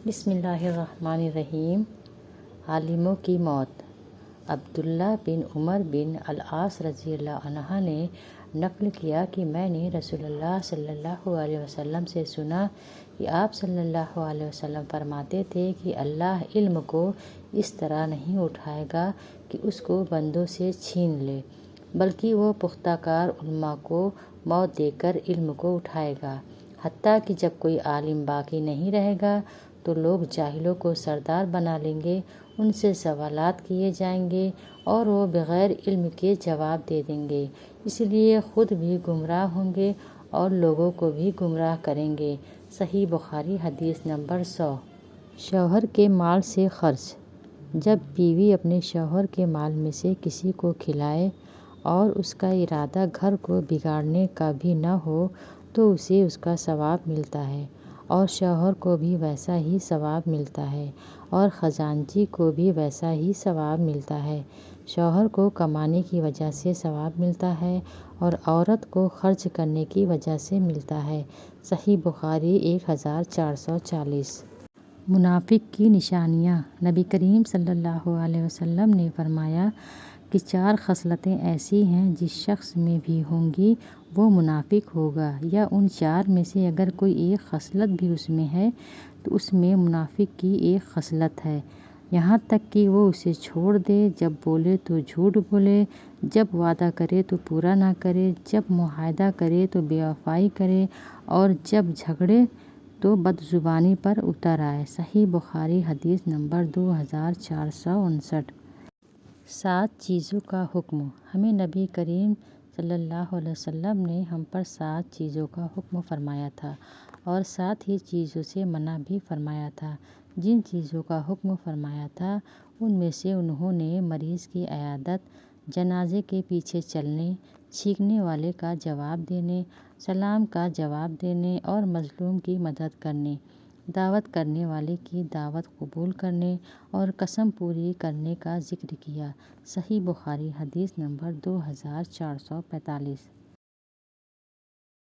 بسم اللہ الرحمن الرحیم۔ عالموں کی موت۔ عبداللہ بن عمر بن العاص رضی اللہ عنہ نے نقل کیا کہ میں نے رسول اللہ صلی اللہ علیہ وسلم سے سنا کہ آپ صلی اللہ علیہ وسلم فرماتے تھے کہ اللہ علم کو اس طرح نہیں اٹھائے گا کہ اس کو بندوں سے چھین لے، بلکہ وہ پختہ کار علماء کو موت دے کر علم کو اٹھائے گا، حتیٰ کہ جب کوئی عالم باقی نہیں رہے گا تو لوگ جاہلوں کو سردار بنا لیں گے، ان سے سوالات کیے جائیں گے اور وہ بغیر علم کے جواب دے دیں گے، اس لیے خود بھی گمراہ ہوں گے اور لوگوں کو بھی گمراہ کریں گے۔ صحیح بخاری حدیث نمبر 100۔ شوہر کے مال سے خرچ۔ جب بیوی اپنے شوہر کے مال میں سے کسی کو کھلائے اور اس کا ارادہ گھر کو بگاڑنے کا بھی نہ ہو تو اسے اس کا ثواب ملتا ہے، اور شوہر کو بھی ویسا ہی ثواب ملتا ہے، اور خزانچی کو بھی ویسا ہی ثواب ملتا ہے۔ شوہر کو کمانے کی وجہ سے ثواب ملتا ہے اور عورت کو خرچ کرنے کی وجہ سے ملتا ہے۔ صحیح بخاری 1440۔ منافق کی نشانیاں۔ نبی کریم صلی اللہ علیہ وسلم نے فرمایا کہ 4 خصلتیں ایسی ہیں جس شخص میں بھی ہوں گی وہ منافق ہوگا، یا ان 4 میں سے اگر کوئی ایک خصلت بھی اس میں ہے تو اس میں منافق کی ایک خصلت ہے، یہاں تک کہ وہ اسے چھوڑ دے، جب بولے تو جھوٹ بولے، جب وعدہ کرے تو پورا نہ کرے، جب معاہدہ کرے تو بے وفائی کرے، اور جب جھگڑے تو بدزبانی پر اتر آئے۔ صحیح بخاری حدیث نمبر 2459۔ 7 چیزوں کا حکم۔ ہمیں نبی کریم صلی اللہ علیہ وسلم نے ہم پر 7 چیزوں کا حکم فرمایا تھا اور 7 ہی چیزوں سے منع بھی فرمایا تھا۔ جن چیزوں کا حکم فرمایا تھا ان میں سے انہوں نے مریض کی عیادت، جنازے کے پیچھے چلنے، چھینکنے والے کا جواب دینے، سلام کا جواب دینے اور مظلوم کی مدد کرنے، دعوت کرنے والے کی دعوت قبول کرنے اور قسم پوری کرنے کا ذکر کیا۔ صحیح بخاری حدیث نمبر 2445۔